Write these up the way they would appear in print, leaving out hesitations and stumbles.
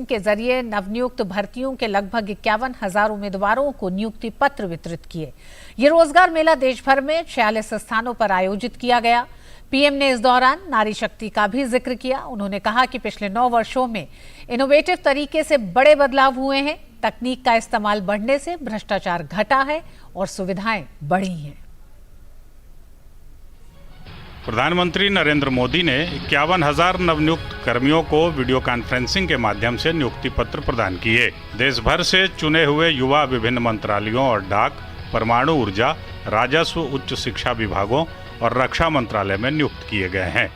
के जरिए नवनियुक्त भर्तियों के लगभग 51,000 उम्मीदवारों को नियुक्ति पत्र वितरित किए। ये रोजगार मेला देश भर में 46 स्थानों पर आयोजित किया गया। पीएम ने इस दौरान नारी शक्ति का भी जिक्र किया। उन्होंने कहा कि पिछले 9 वर्षों में इनोवेटिव तरीके से बड़े बदलाव हुए हैं। तकनीक का इस्तेमाल बढ़ने से भ्रष्टाचार घटा है और सुविधाएं बढ़ी हैं। प्रधानमंत्री नरेंद्र मोदी ने 51,000 नवनियुक्त कर्मियों को वीडियो कॉन्फ्रेंसिंग के माध्यम से नियुक्ति पत्र प्रदान किए। देश भर से चुने हुए युवा विभिन्न मंत्रालयों और डाक, परमाणु ऊर्जा, राजस्व, उच्च शिक्षा विभागों और रक्षा मंत्रालय में नियुक्त किए गए हैं।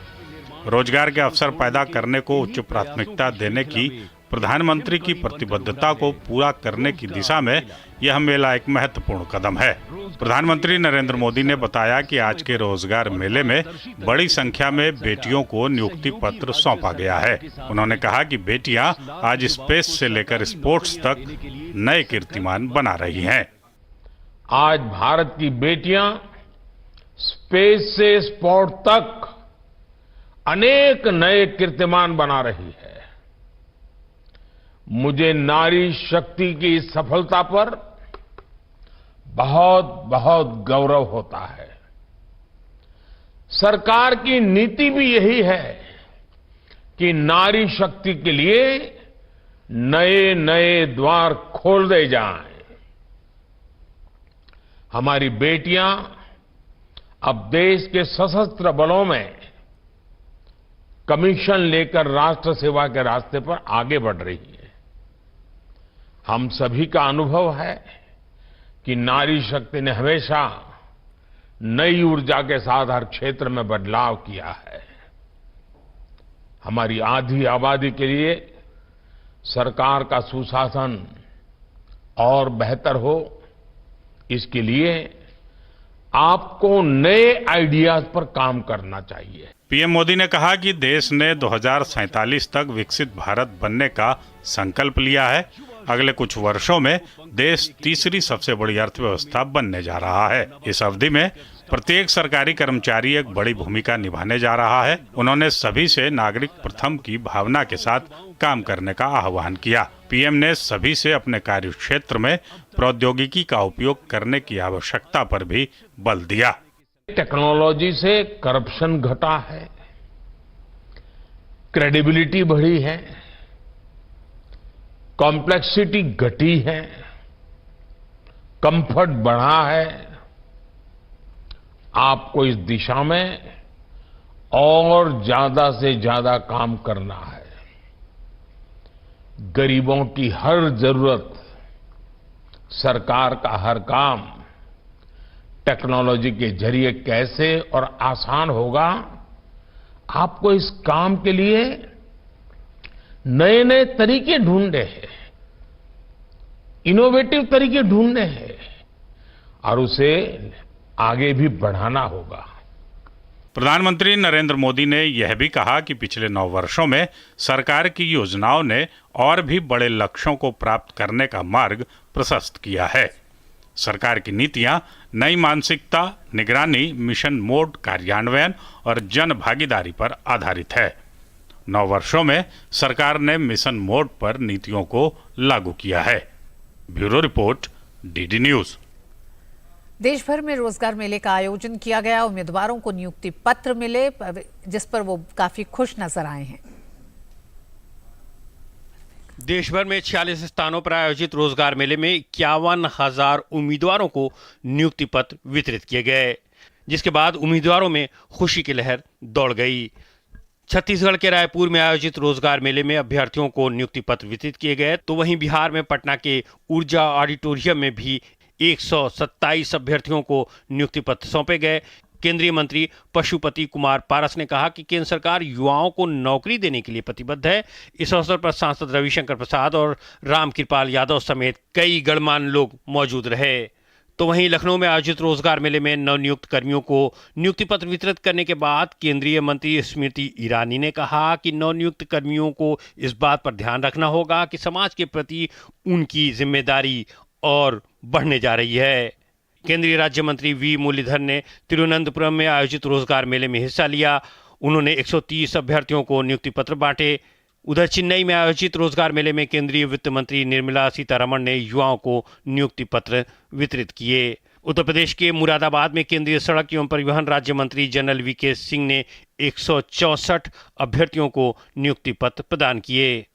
रोजगार के अवसर पैदा करने को उच्च प्राथमिकता देने की प्रधानमंत्री की प्रतिबद्धता को पूरा करने की दिशा में यह मेला एक महत्वपूर्ण कदम है। प्रधानमंत्री नरेंद्र मोदी ने बताया कि आज के रोजगार मेले में बड़ी संख्या में बेटियों को नियुक्ति पत्र सौंपा गया है। उन्होंने कहा कि बेटियां आज स्पेस से लेकर स्पोर्ट्स तक नए कीर्तिमान बना रही हैं। आज भारत की बेटियां स्पेस से स्पोर्ट तक अनेक नए कीर्तिमान बना रही है। मुझे नारी शक्ति की इस सफलता पर बहुत बहुत गौरव होता है। सरकार की नीति भी यही है कि नारी शक्ति के लिए नए नए द्वार खोल दे जाएं। हमारी बेटियां अब देश के सशस्त्र बलों में कमीशन लेकर राष्ट्र सेवा के रास्ते पर आगे बढ़ रही है। हम सभी का अनुभव है कि नारी शक्ति ने हमेशा नई ऊर्जा के साथ हर क्षेत्र में बदलाव किया है। हमारी आधी आबादी के लिए सरकार का सुशासन और बेहतर हो, इसके लिए आपको नए आइडियाज पर काम करना चाहिए। पीएम मोदी ने कहा कि देश ने 2047 तक विकसित भारत बनने का संकल्प लिया है। अगले कुछ वर्षों में देश तीसरी सबसे बड़ी अर्थव्यवस्था बनने जा रहा है। इस अवधि में प्रत्येक सरकारी कर्मचारी एक बड़ी भूमिका निभाने जा रहा है। उन्होंने सभी से नागरिक प्रथम की भावना के साथ काम करने का आह्वान किया। पीएम ने सभी से अपने कार्य क्षेत्र में प्रौद्योगिकी का उपयोग करने की आवश्यकता पर भी बल दिया। टेक्नोलॉजी से करप्शन घटा है, क्रेडिबिलिटी बढ़ी है, कॉम्प्लेक्सिटी घटी है, कंफर्ट बढ़ा है। आपको इस दिशा में और ज्यादा से ज्यादा काम करना है। गरीबों की हर जरूरत, सरकार का हर काम टेक्नोलॉजी के जरिए कैसे और आसान होगा, आपको इस काम के लिए नए नए तरीके ढूंढने हैं, इनोवेटिव तरीके ढूंढने हैं और उसे आगे भी बढ़ाना होगा। प्रधानमंत्री नरेंद्र मोदी ने यह भी कहा कि पिछले 9 वर्षों में सरकार की योजनाओं ने और भी बड़े लक्ष्यों को प्राप्त करने का मार्ग प्रशस्त किया है। सरकार की नीतियां नई मानसिकता, निगरानी, मिशन मोड कार्यान्वयन और जन भागीदारी पर आधारित है। 9 वर्षों में सरकार ने मिशन मोड पर नीतियों को लागू किया है। Bureau report, DD news. देश भर में रोजगार मेले का आयोजन किया गया। उम्मीदवारों को नियुक्ति पत्र मिले, जिस पर वो काफी खुश नजर आए हैं। देश भर में 46 स्थानों पर आयोजित रोजगार मेले में 51,000 उम्मीदवारों को नियुक्ति पत्र वितरित किए गए, जिसके बाद उम्मीदवारों में खुशी की लहर दौड़ गई। छत्तीसगढ़ के रायपुर में आयोजित रोजगार मेले में अभ्यर्थियों को नियुक्ति पत्र वितरित किए गए, तो वहीं बिहार में पटना के ऊर्जा ऑडिटोरियम में भी 127 अभ्यर्थियों को नियुक्ति पत्र सौंपे गए। केंद्रीय मंत्री पशुपति कुमार पारस ने कहा कि केंद्र सरकार युवाओं को नौकरी देने के लिए प्रतिबद्ध है। इस अवसर पर सांसद रविशंकर प्रसाद और रामकृपाल यादव समेत कई गणमान्य लोग मौजूद रहे। तो वहीं लखनऊ में आयोजित रोजगार मेले में नवनियुक्त कर्मियों को नियुक्ति पत्र वितरित करने के बाद केंद्रीय मंत्री स्मृति ईरानी ने कहा कि नवनियुक्त कर्मियों को इस बात पर ध्यान रखना होगा कि समाज के प्रति उनकी जिम्मेदारी और बढ़ने जा रही है। केंद्रीय राज्य मंत्री वी मुरलीधर ने तिरुवनंतपुरम में आयोजित रोजगार मेले में हिस्सा लिया। उन्होंने 130 अभ्यर्थियों को नियुक्ति पत्र बांटे। उधर चेन्नई में आयोजित रोजगार मेले में केंद्रीय वित्त मंत्री निर्मला सीतारमण ने युवाओं को नियुक्ति पत्र वितरित किए। उत्तर प्रदेश के मुरादाबाद में केंद्रीय सड़क एवं परिवहन राज्य मंत्री जनरल वीके सिंह ने 164 अभ्यर्थियों को नियुक्ति पत्र प्रदान किए।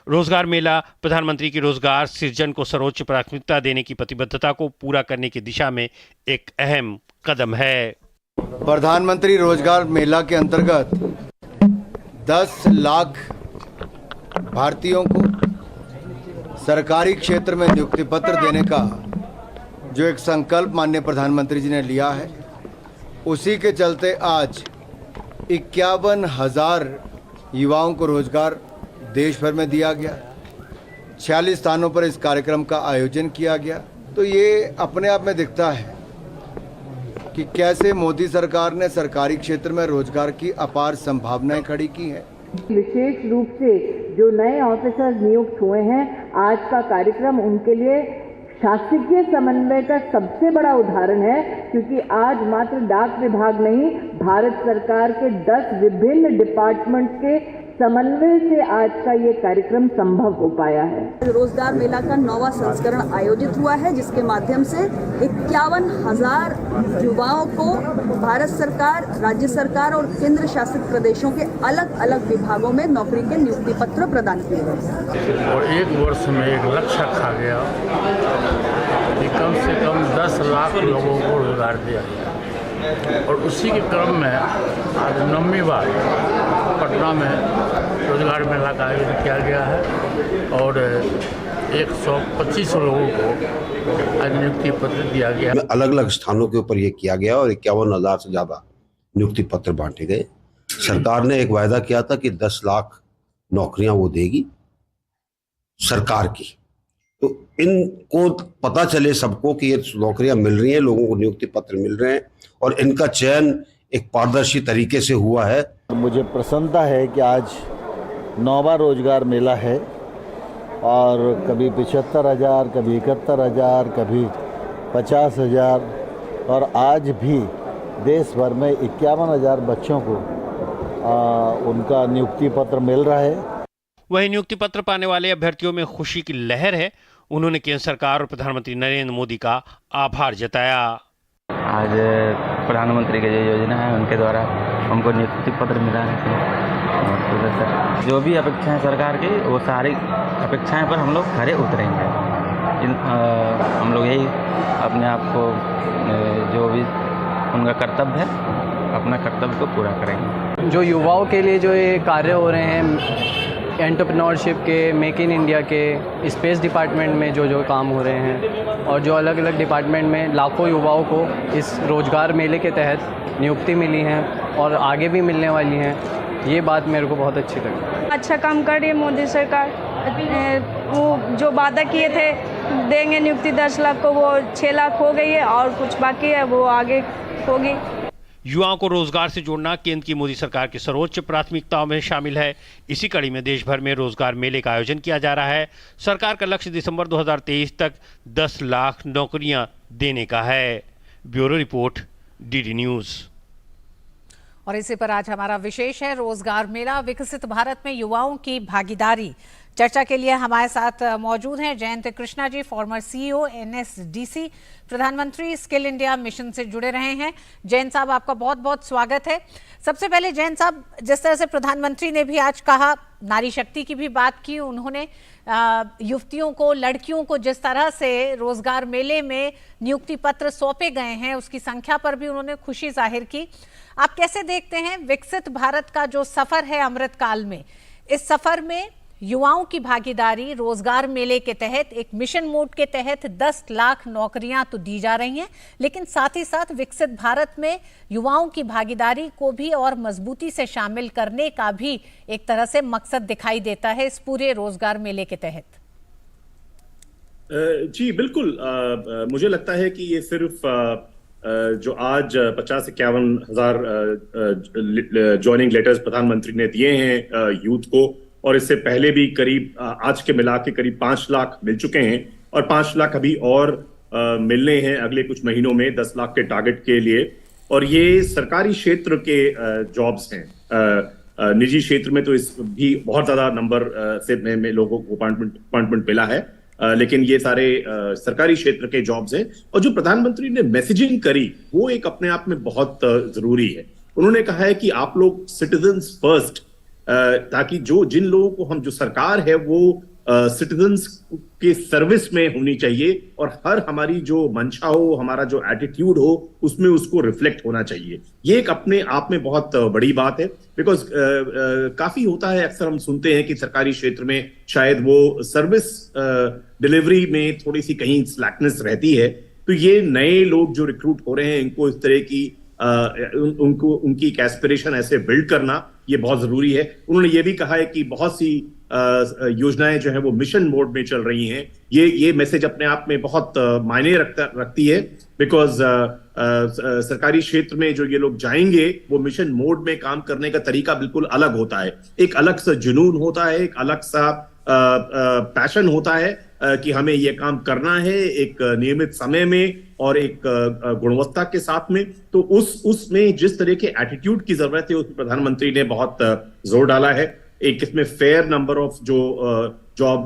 रोजगार मेला प्रधानमंत्री की रोजगार सृजन को सर्वोच्च प्राथमिकता देने की प्रतिबद्धता को पूरा करने की दिशा में एक अहम कदम है। प्रधानमंत्री रोजगार मेला के अंतर्गत 10 लाख भारतीयों को सरकारी क्षेत्र में नियुक्ति पत्र देने का जो एक संकल्प माननीय प्रधानमंत्री जी ने लिया है, उसी के चलते आज 51,000 युवाओं को रोजगार देश भर में दिया गया। 46 स्थानों पर इस कार्यक्रम का आयोजन किया गया। तो ये अपने आप में दिखता है कि कैसे मोदी सरकार ने सरकारी क्षेत्र में रोजगार की अपार संभावनाएं खड़ी की हैं। विशेष रूप से जो नए ऑफिसर्स नियुक्त हुए हैं, आज का कार्यक्रम उनके लिए शासकीय समन्वय का सबसे बड़ा उदाहरण है, क्योंकि आज मात्र डाक विभाग नहीं, भारत सरकार के 10 विभिन्न डिपार्टमेंट्स के समन्वय से आज का ये कार्यक्रम संभव हो पाया है। रोजगार मेला का 9वां संस्करण आयोजित हुआ है, जिसके माध्यम से 51,000 युवाओं को भारत सरकार, राज्य सरकार और केंद्र शासित प्रदेशों के अलग अलग विभागों में नौकरी के नियुक्ति पत्र प्रदान किए गए। और एक वर्ष में एक लक्ष्य रखा गया कि कम से कम 10 लाख लोगों को रोजगार दिया गया, और उसी के क्रम में आज 9वीं बार पटना में रोजगार मेला का आयोजन किया गया है और 125 लोगों को आज नियुक्ति पत्र दिया गया। अलग अलग स्थानों के ऊपर ये किया गया और 51,000 से ज़्यादा नियुक्ति पत्र बांटे गए। सरकार ने एक वायदा किया था कि 10 लाख नौकरियां वो देगी सरकार की, तो इनको पता चले सबको कि ये नौकरियां मिल रही हैं, लोगों को नियुक्ति पत्र मिल रहे हैं और इनका चयन एक पारदर्शी तरीके से हुआ है। मुझे प्रसन्नता है कि आज 9वां रोजगार मेला है और कभी 75,000, कभी 71,000, कभी 50,000 और आज भी देश भर में 51,000 बच्चों को उनका नियुक्ति पत्र मिल रहा है। वहीं नियुक्ति पत्र पाने वाले अभ्यर्थियों में खुशी की लहर है। उन्होंने केंद्र सरकार और प्रधानमंत्री नरेंद्र मोदी का आभार जताया। आज प्रधानमंत्री की जो योजना है उनके द्वारा हमको नियुक्ति पत्र मिला है और जो भी अपेक्षाएं सरकार की, वो सारी अपेक्षाएं पर हम लोग खरे उतरेंगे। हम लोग यही अपने आप को जो भी उनका कर्तव्य है, अपना कर्तव्य को पूरा करेंगे। जो युवाओं के लिए जो ये कार्य हो रहे हैं, एंटरप्रेन्योरशिप के, मेक इन इंडिया के, स्पेस डिपार्टमेंट में जो काम हो रहे हैं और जो अलग अलग डिपार्टमेंट में लाखों युवाओं को इस रोजगार मेले के तहत नियुक्ति मिली है और आगे भी मिलने वाली हैं, ये बात मेरे को बहुत अच्छी लगी। अच्छा काम कर रही है मोदी सरकार। वो जो वादा किए थे देंगे नियुक्ति 10 लाख को, वो 6 लाख हो गई है और कुछ बाकी है, वो आगे होगी। युवाओं को रोजगार से जोड़ना केंद्र की मोदी सरकार की सर्वोच्च प्राथमिकताओं में शामिल है। इसी कड़ी में देश भर में रोजगार मेले का आयोजन किया जा रहा है। सरकार का लक्ष्य दिसंबर 2023 तक 10 लाख नौकरियां देने का है। Bureau report, DD news. और इसी पर आज हमारा विशेष है रोजगार मेला, विकसित भारत में युवाओं की भागीदारी। चर्चा के लिए हमारे साथ मौजूद हैं Jayant Krishna ji, farmer CEO NSDC, प्रधानमंत्री स्किल इंडिया मिशन से जुड़े रहे हैं। जयंत साहब, आपका बहुत बहुत स्वागत है। सबसे पहले जयंत साहब, जिस तरह से प्रधानमंत्री ने भी आज कहा, नारी शक्ति की भी बात की, उन्होंने युवतियों को, लड़कियों को जिस तरह से रोजगार मेले में नियुक्ति पत्र सौंपे गए हैं, उसकी संख्या पर भी उन्होंने खुशी जाहिर की। आप कैसे देखते हैं विकसित भारत का जो सफर है अमृत काल में, इस सफर में युवाओं की भागीदारी रोजगार मेले के तहत, एक मिशन मोड के तहत 10 लाख नौकरियां तो दी जा रही हैं, लेकिन साथ ही साथ विकसित भारत में युवाओं की भागीदारी को भी और मजबूती से शामिल करने का भी एक तरह से मकसद दिखाई देता है इस पूरे रोजगार मेले के तहत। जी बिल्कुल, मुझे लगता है कि ये सिर्फ जो आज 50-51 हजार ज्वाइनिंग लेटर्स प्रधानमंत्री ने दिए हैं यूथ को, और इससे पहले भी करीब आज के मिला के करीब 5 लाख मिल चुके हैं और 5 लाख अभी और मिलने हैं अगले कुछ महीनों में 10 लाख के टारगेट के लिए। और ये सरकारी क्षेत्र के जॉब्स हैं। निजी क्षेत्र में तो इस भी बहुत ज्यादा नंबर से में लोगों को अपॉइंटमेंट मिला है, लेकिन ये सारे सरकारी क्षेत्र के जॉब्स हैं। और जो प्रधानमंत्री ने मैसेजिंग करी वो एक अपने आप में बहुत जरूरी है। उन्होंने कहा है कि आप लोग सिटीजन्स फर्स्ट, ताकि जिन लोगों को हम, जो सरकार है वो सिटीजन्स के सर्विस में होनी चाहिए और हर हमारी जो मंशा हो, हमारा जो एटीट्यूड हो, उसमें उसको रिफ्लेक्ट होना चाहिए। ये एक अपने आप में बहुत बड़ी बात है, बिकॉज काफी होता है, अक्सर हम सुनते हैं कि सरकारी क्षेत्र में शायद वो सर्विस डिलीवरी में थोड़ी सी कहीं स्लैकनेस रहती है। तो ये नए लोग जो रिक्रूट हो रहे हैं, इनको इस तरह की उनकी एक एस्पिरेशन ऐसे बिल्ड करना ये बहुत जरूरी है। उन्होंने ये भी कहा है कि बहुत सी योजनाएं जो है वो मिशन मोड में चल रही हैं। ये मैसेज अपने आप में बहुत मायने रखती है, बिकॉज सरकारी क्षेत्र में जो ये लोग जाएंगे वो मिशन मोड में काम करने का तरीका बिल्कुल अलग होता है। एक अलग सा जुनून होता है, एक अलग सा पैशन होता है कि हमें ये काम करना है एक नियमित समय में और एक गुणवत्ता के साथ में। तो उसमें जिस तरह के एटीट्यूड की जरूरत है, उसमें प्रधानमंत्री ने बहुत जोर डाला है। एक इसमें फेयर नंबर ऑफ जो जॉब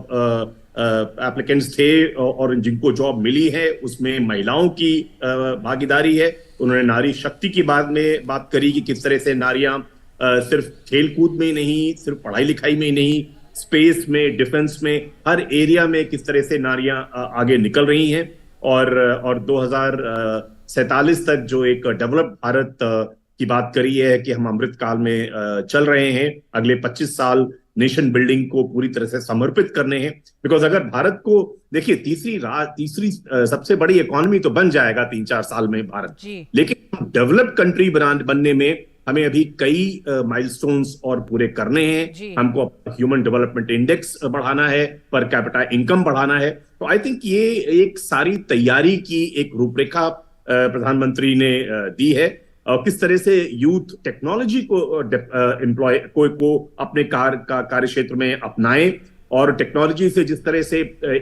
एप्लीकेंट्स थे और जिनको जॉब मिली है उसमें महिलाओं की भागीदारी है। उन्होंने नारी शक्ति की बात करी कि किस तरह से नारियां सिर्फ खेलकूद में ही नहीं, सिर्फ पढ़ाई लिखाई में ही नहीं, स्पेस में, डिफेंस में, हर एरिया में किस तरह से नारियां आगे निकल रही हैं। और 2047 तक जो एक डेवलप्ड भारत की बात करी है कि हम अमृत काल में चल रहे हैं, अगले 25 साल नेशन बिल्डिंग को पूरी तरह से समर्पित करने हैं। बिकॉज अगर भारत को देखिए, तीसरी सबसे बड़ी इकोनॉमी तो बन जाएगा 3-4 साल में भारत, लेकिन डेवलप्ड कंट्री बनने में हमें अभी कई माइलस्टोन्स और पूरे करने हैं। हमको ह्यूमन डेवलपमेंट इंडेक्स बढ़ाना है, पर कैपिटा इनकम बढ़ाना है। तो आई थिंक ये एक सारी तैयारी की एक रूपरेखा प्रधानमंत्री ने दी है। किस तरह से यूथ टेक्नोलॉजी को अपने कार्य क्षेत्र में अपनाएं, और टेक्नोलॉजी से जिस तरह से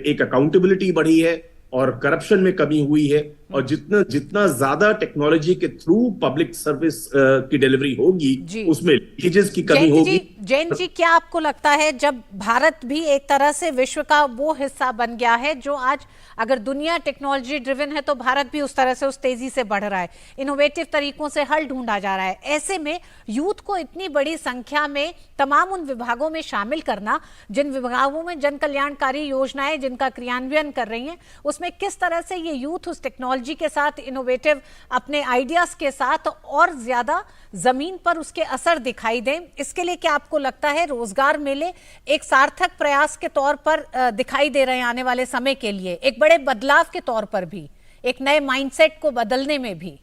एक अकाउंटेबिलिटी बढ़ी है और करप्शन में कमी हुई है, और जितना ज्यादा टेक्नोलॉजी के थ्रू पब्लिक सर्विस की डिलीवरी होगी उसमें लीकेजेस की कमी होगी। जैन जी, क्या आपको लगता है जब भारत भी एक तरह से विश्व का वो हिस्सा बन गया है जो आज, अगर दुनिया टेक्नोलॉजी ड्रिवन है तो भारत भी उस तरह से उस तेजी से बढ़ रहा है, इनोवेटिव तरीकों से हल ढूंढा जा रहा है, ऐसे में यूथ को इतनी बड़ी संख्या में तमाम उन विभागों में शामिल करना, जिन विभागों में जन कल्याणकारी योजनाएं जिनका क्रियान्वयन कर रही हैं, उसमें किस तरह से ये यूथ उस टेक्नोलॉजी के साथ, इनोवेटिव अपने आइडियाज के साथ और ज्यादा जमीन पर उसके असर दिखाई दें, इसके लिए क्या आपको लगता है रोजगार मेले एक सार्थक प्रयास के तौर पर दिखाई दे रहे हैं आने वाले समय के लिए, एक बड़े बदलाव के तौर पर भी, एक नए माइंडसेट को बदलने में भी?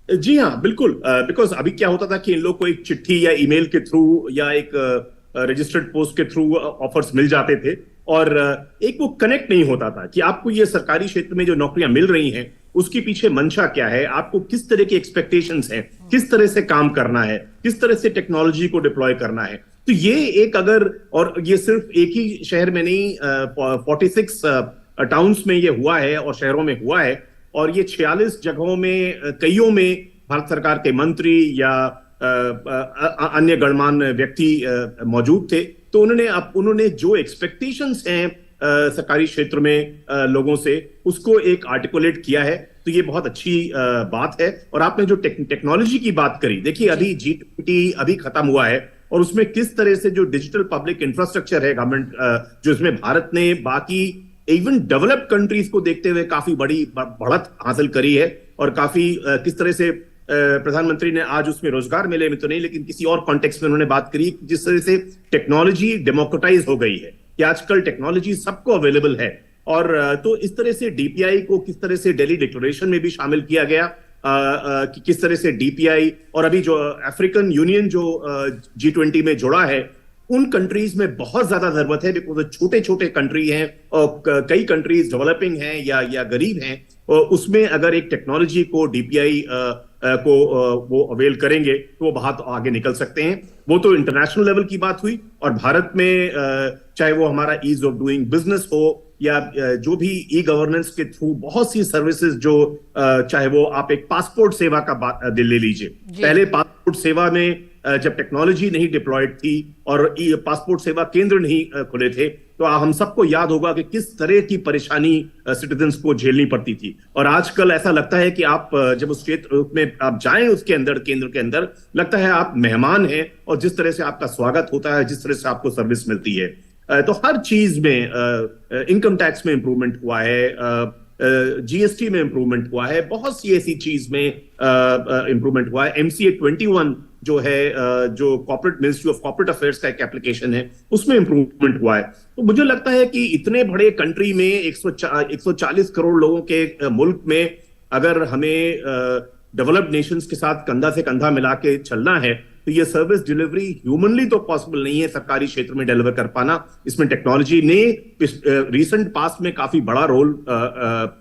जी हाँ, बिल्कुल। बिकॉज अभी क्या होता था कि इन लोग को एक चिट्ठी या ईमेल के थ्रू या एक रजिस्टर्ड पोस्ट के थ्रू ऑफर्स मिल जाते थे, और एक वो कनेक्ट नहीं होता था कि आपको ये सरकारी क्षेत्र में जो नौकरियां मिल रही हैं उसके पीछे मंशा क्या है, आपको किस तरह के एक्सपेक्टेशंस हैं, किस तरह से काम करना है, किस तरह से टेक्नोलॉजी को डिप्लॉय करना है। तो ये एक अगर, और ये सिर्फ एक ही शहर में नहीं, 46 टाउन्स में ये हुआ है और शहरों में हुआ है, और ये 46 जगहों में कईयों में भारत सरकार के मंत्री या अन्य गणमान्य व्यक्ति मौजूद थे। तो उन्होंने जो एक्सपेक्टेशंस हैं सरकारी क्षेत्र में लोगों से, उसको एक आर्टिकुलेट किया है। तो ये बहुत अच्छी बात है। और आपने जो टेक्नोलॉजी की बात करी, देखिए अभी G20 अभी खत्म हुआ है, और उसमें किस तरह से जो डिजिटल पब्लिक इंफ्रास्ट्रक्चर है गवर्नमेंट, जो इसमें भारत ने बाकी इवन डेवलप्ड कंट्रीज को देखते हुए काफी बड़ी बढ़त हासिल करी है, और काफी किस तरह से प्रधानमंत्री ने आज उसमें रोजगार मेले में तो नहीं, लेकिन किसी और कॉन्टेक्स्ट में उन्होंने बात करी, जिस तरह से टेक्नोलॉजी डेमोक्रेटाइज हो गई है कि आजकल टेक्नोलॉजी सबको अवेलेबल है। और तो इस तरह से डीपीआई को किस तरह से दिल्ली डिक्लेरेशन में भी शामिल किया गया, कि किस तरह से डीपीआई, और अभी जो अफ्रीकन यूनियन जो G20 में जुड़ा है, उन कंट्रीज में बहुत ज्यादा जरूरत है, बिकॉज छोटे छोटे कंट्री हैं और कई कंट्रीज डेवलपिंग हैं या गरीब हैं, उसमें अगर एक टेक्नोलॉजी को डीपीआई को वो अवेल करेंगे तो वो बहुत आगे निकल सकते हैं। वो तो इंटरनेशनल लेवल की बात हुई, और भारत में चाहे वो हमारा ईज ऑफ डूइंग बिजनेस हो या जो भी ई गवर्नेंस के थ्रू बहुत सी सर्विसेज, जो चाहे वो आप एक पासपोर्ट सेवा का बात ले लीजिए, पहले पासपोर्ट सेवा में जब टेक्नोलॉजी नहीं डिप्लॉयड थी और पासपोर्ट सेवा केंद्र नहीं खुले थे, तो हम सबको याद होगा कि किस तरह की परेशानी सिटीजन्स को झेलनी पड़ती थी। और आजकल ऐसा लगता है कि आप जब उस क्षेत्र में आप जाएं, उसके अंदर, केंद्र के अंदर, लगता है आप मेहमान हैं और जिस तरह से आपका स्वागत होता है, जिस तरह से आपको सर्विस मिलती है। तो हर चीज में इनकम टैक्स में इंप्रूवमेंट हुआ है, जीएसटी में इंप्रूवमेंट हुआ है, बहुत सी ऐसी चीज में इंप्रूवमेंट हुआ है। MCA 21 जो है, जो corporate ministry of corporate affairs का एक एप्लीकेशन है, उसमें इंप्रूवमेंट हुआ है। तो मुझे लगता है कि इतने बड़े कंट्री में 140 करोड़ लोगों के मुल्क में अगर हमें डेवलप्ड नेशंस के साथ कंधा से कंधा मिला के चलना है, तो ये सर्विस डिलीवरी ह्यूमनली तो पॉसिबल नहीं है सरकारी क्षेत्र में डिलीवर कर पाना। इसमें टेक्नोलॉजी ने रिसेंट पास्ट में काफी बड़ा रोल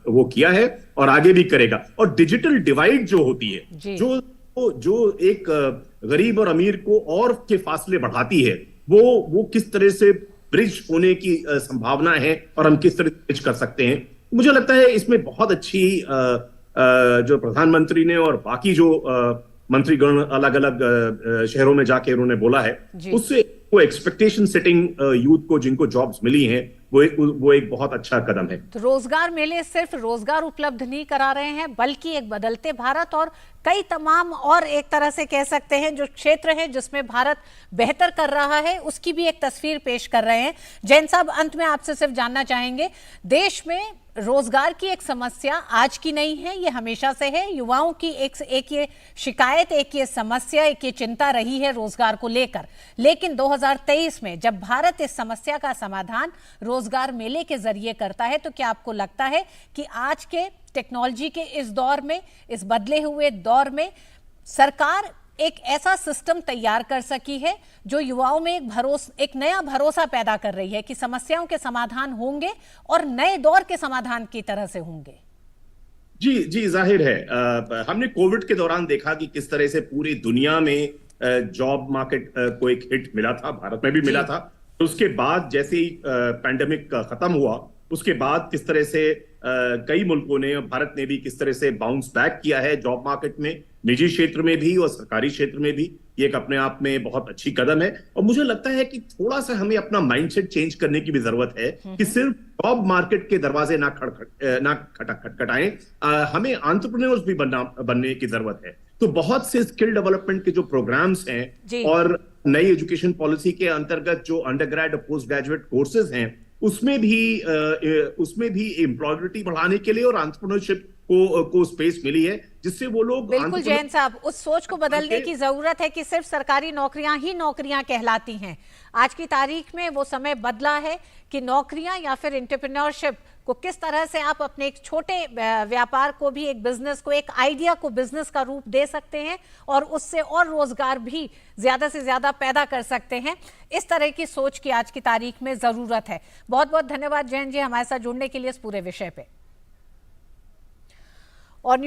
वो किया है और आगे भी करेगा। और डिजिटल डिवाइड जो होती है, जो एक गरीब और अमीर को और के फासले बढ़ाती है, वो किस तरह से ब्रिज होने की संभावना है और हम किस तरह से ब्रिज कर सकते हैं। मुझे लगता है इसमें बहुत अच्छी जो प्रधानमंत्री ने और बाकी जो मंत्रीगण अलग अलग शहरों में जाके उन्होंने बोला है, उससे वो एक्सपेक्टेशन सेटिंग यूथ को, जिनको जॉब्स मिली हैं, वो एक बहुत अच्छा कदम है। तो रोजगार मेले सिर्फ रोजगार उपलब्ध नहीं करा रहे हैं, बल्कि एक बदलते भारत और कई तमाम और एक तरह से कह सकते हैं जो क्षेत्र है जिसमें भारत बेहतर कर रहा है, उसकी भी एक तस्वीर पेश कर रहे हैं। जैन साहब, अंत में आपसे सिर्फ जानना चाहेंगे, देश में रोजगार की एक समस्या आज की नहीं है, ये हमेशा से है। युवाओं की एक ये शिकायत, एक ये समस्या, एक ये चिंता रही है रोजगार को लेकर। लेकिन 2023 में जब भारत इस समस्या का समाधान रोजगार मेले के जरिए करता है, तो क्या आपको लगता है कि आज के टेक्नोलॉजी के इस दौर में, इस बदले हुए दौर में, सरकार एक ऐसा सिस्टम तैयार कर सकी है जो युवाओं में एक नया भरोसा पैदा कर रही है कि समस्याओं के समाधान होंगे और नए दौर के समाधान की तरह से होंगे? जी, जाहिर है। हमने कोविड के दौरान देखा कि किस तरह से पूरी दुनिया में जॉब मार्केट को एक हिट मिला था, भारत में भी मिला था। उसके बाद जैसे ही पैंडेमिक खत्म हुआ, उसके बाद किस तरह से कई मुल्कों ने, भारत ने भी किस तरह से बाउंस बैक किया है जॉब मार्केट में, निजी क्षेत्र में भी और सरकारी क्षेत्र में भी। ये एक अपने आप में बहुत अच्छी कदम है। और मुझे लगता है कि थोड़ा सा हमें अपना माइंडसेट चेंज करने की भी जरूरत है कि सिर्फ जॉब मार्केट के दरवाजे ना खटखटाएं, हमें एंटरप्रेन्योर्स भी बनने की जरूरत है। तो बहुत से स्किल डेवलपमेंट के जो प्रोग्राम्स हैं और नई एजुकेशन पॉलिसी के अंतर्गत जो अंडर ग्रेड और पोस्ट ग्रेजुएट कोर्सेज हैं, उसमें भी एम्प्लॉयबिलिटी बढ़ाने के लिए और एंटरप्रेन्योरशिप को स्पेस मिली है, जिससे वो लोग। बिल्कुल जैन साहब, उस सोच को बदलने की जरूरत है कि सिर्फ सरकारी नौकरियां ही नौकरियां कहलाती हैं। आज की तारीख में वो समय बदला है कि नौकरियां या फिर एंटरप्रेन्योरशिप को किस तरह से आप अपने एक छोटे व्यापार को भी, एक बिजनेस को, एक आइडिया को बिजनेस का रूप दे सकते हैं और उससे और रोजगार भी ज्यादा से ज्यादा पैदा कर सकते हैं। इस तरह की सोच की आज की तारीख में जरूरत है। बहुत बहुत धन्यवाद जैन जी हमारे साथ जुड़ने के लिए इस पूरे विषय पे। और